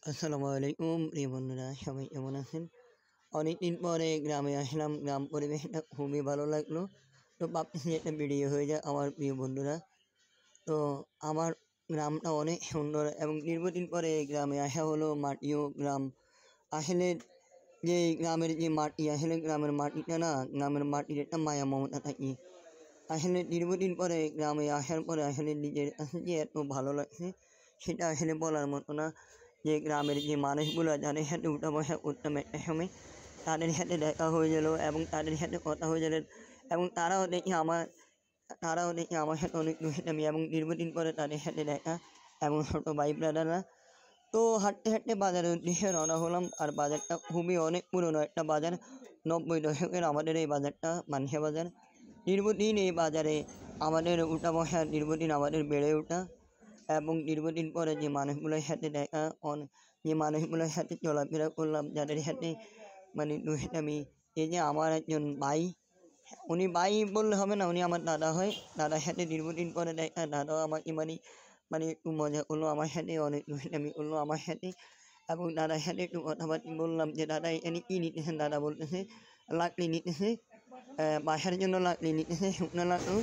আসসালামু আলাইকুম প্রিয় বন্ধুরা, সবাই কেমন আছেন? অনেকদিন পরে গ্রামে আসলাম। গ্রাম পরিবেশটা খুবই ভালো লাগলো। তো ভাবতেছি একটা ভিডিও হয়ে যায় আমার প্রিয় বন্ধুরা। তো আমার গ্রামটা অনেক সুন্দর এবং দীর্ঘদিন পরে এই গ্রামে আসা হলো। মাটিও গ্রাম আসলে, যে গ্রামের যে মাটি, আসলে গ্রামের মাটিটা না, গ্রামের মাটির একটা মায়া মমতা থাকি। আসলে দীর্ঘদিন পরে গ্রামে আসার পরে আসলে নিজের কাছে যে এত ভালো লাগছে, সেটা আসলে বলার মতো না। যে গ্রামের যে মানুষগুলো যাদের সাথে উঠা বসা করতাম একটা সময়, তাদের সাথে দেখা হয়ে গেল এবং তাদের সাথে কথা হয়ে গেলেন, এবং তারাও দেখি আমার সাথে অনেক দুষ্টামি, এবং দীর্ঘদিন পরে তাদের সাথে দেখা এবং ছোটো ভাই ব্রাদাররা। তো হাঁটতে হাঁটতে বাজারের উদ্দেশ্যে রওনা হলাম। আর বাজারটা খুবই অনেক পুরনো একটা বাজার, 90 দশকের আমাদের এই বাজারটা, মানসা বাজার। দীর্ঘদিন এই বাজারে আমাদের উঠা বসা, দীর্ঘদিন আমাদের বেড়ে ওঠা, এবং দীর্ঘদিন পরে যে মানুষগুলোর সাথে দেখা, যে মানুষগুলোর সাথে চলাফেরা করলাম, যাদের সাথে মানে দুষ্টামি। এই যে আমার একজন ভাই, উনি ভাই বললে হবে না, উনি আমার দাদা হয়। দাদার সাথে দীর্ঘদিন পরে দেখা, দাদাও আমাকে মানে মানে একটু মজা করলো আমার সাথে, অনেক দুষ্টামি করলো আমার সাথে। এবং দাদার সাথে একটু কথাবার্তা বললাম যে দাদা এখানে কী নিতেছেন। দাদা বলতেছে লাকড়ি নিতেছে, বাসার জন্য লাকড়ি নিতেছে, শুকনো লাকড়ি।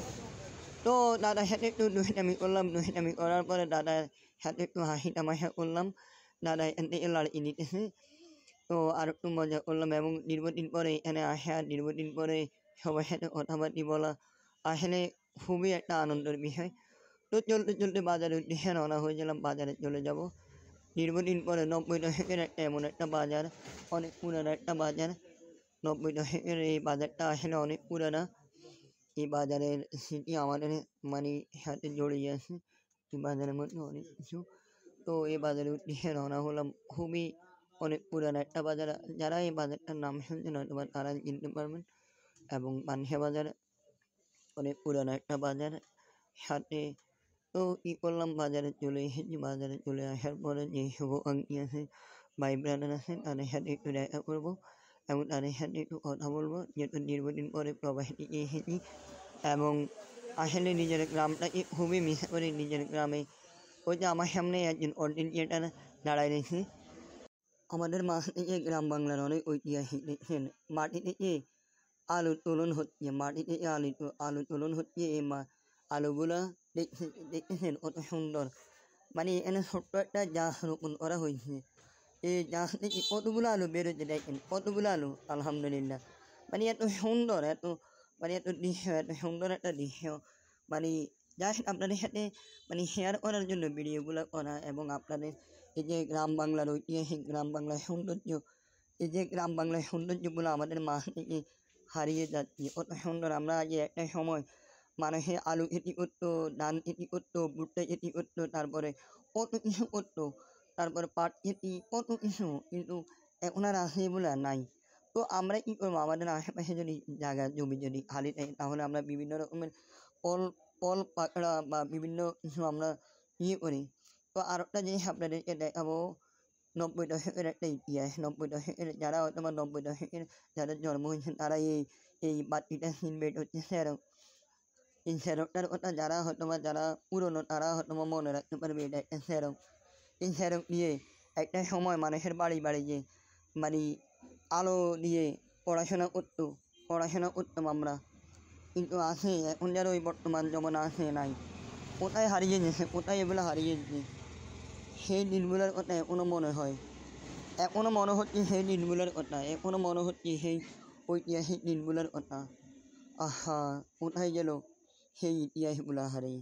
তো দাদার সাথে একটু দুষ্টামি করলাম। দুষ্টামি করার পরে দাদার সাথে একটু হাসি তামাশা করলাম। দাদা এখান থেকে লাকড়ি নিতেছে, তো আর একটু মজা করলাম। এবং দীর্ঘদিন পরে এখানে আসা, দীর্ঘদিন পরে সবার সাথে কথাবার্তা বলা আসলে খুবই একটা আনন্দের বিষয়। তো চলতে চলতে বাজারের উদ্দেশ্যে রওনা হয়ে গেলাম। বাজারে চলে যাব। দীর্ঘদিন পরে 90 দশকের একটা এমন একটা বাজার, অনেক পুরানো একটা বাজার। 90 দশকের এই বাজারটা আসলে অনেক পুরানা। এই বাজারের স্মৃতি আমাদের মানে সাথে জড়িয়ে আছে। এই বাজারের মধ্যে অনেক কিছু। তো এই বাজারের উদ্দেশ্যে রওনা হলাম। খুবই অনেক পুরানো একটা বাজার। যারা এই বাজারটার নাম শুনছেন হয়তো বা তারা চিনতে পারবেন। এবং মানসা বাজার অনেক পুরানো একটা বাজার সাথে। তো কী করলাম, বাজারে চলে এসেছি। বাজারে চলে আসার পরে যে শুভাকাঙ্ক্ষী আছে, ভাই ব্রাদার আছে, তাদের সাথে একটু দেখা করবো এবং তাদের সাথে একটু কথা বলবো, যেহেতু দীর্ঘদিন পরে প্রবাস থেকে এসেছি। এবং আসলে নিজের গ্রামটাকে খুবই মিস করি। নিজের গ্রামে ওই যে আমার সামনে একজন কন্টেন্ট ক্রিয়েটার দাঁড়ায় রয়েছে। আমাদের মাছ থেকে গ্রাম বাংলার অনেক ঐতিহাসিক দেখছেন, মাটি থেকে আলু তোলন হচ্ছে, মাটি থেকে আলু তোলন হচ্ছে। এই আলুগুলা দেখতেছেন কত সুন্দর। মানে এখানে ছোট্ট একটা জাহাজ রোপণ করা হয়েছে। এই জাহাজ থেকে কতগুলো আলু বেরোচ্ছে, দেখেন কতগুলো আলু, আলহামদুলিল্লাহ। মানে এত সুন্দর, এত দৃশ্য, এত সুন্দর একটা দৃশ্য। মানে জাস্ট আপনাদের সাথে মানে শেয়ার করার জন্য ভিডিওগুলো করা। এবং আপনাদের এই যে গ্রাম বাংলার ঐতিহাসিক, গ্রাম বাংলার সৌন্দর্য, এই যে গ্রাম বাংলার সৌন্দর্যগুলো আমাদের মাছ থেকে হারিয়ে যাচ্ছে। কত সুন্দর। আমরা আগে একটা সময় মানুষে আলু খেতি করতো, ধান খেতি করতো, ভুট্টা খেতি করতো, তারপরে কত কিছু করতো, তারপরে পাট খেতি, কত কিছু। কিন্তু এখন আর আছে এগুলো নাই। তো আমরা কী করবো, আমাদের আশেপাশে যদি জায়গা জমি যদি খালি থাকে, তাহলে আমরা বিভিন্ন রকমের ফল ফল পাকড়া বা বিভিন্ন কিছু আমরা করি। তো আর একটা জিনিস আপনাদেরকে দেখাবো, 90 দশকের একটা ইতিহাস। 90 দশকের যারা হয়তো বা 90 দশকের যাদের জন্ম হয়েছে, তারা এই বাতিটা চিনবে। এটা হচ্ছে স্যারক। এই স্যারকটার কথা যারা পুরনো, তারা হয়তো বা মনে রাখতে পারবে। এটা একটা স্যারক। এই স্যারক দিয়ে একটা সময় মানুষের বাড়ি বাড়ি যে মানে আলো দিয়ে পড়াশোনা করতাম আমরা। কিন্তু আছে এখন যারা ওই বর্তমান জমানা আছে নাই। কোথায় হারিয়ে গেছে, কোথায় এগুলো হারিয়ে গেছে। সেই দিনগুলোর কথা এখনও মনে হয়, এখনও মনে হচ্ছে সেই দিনগুলোর কথা, এখনও মনে হচ্ছে সেই ঐতিহাসিক দিনগুলোর কথা। আহা, কোথায় গেল সেই ইতিহাসগুলো হারিয়ে।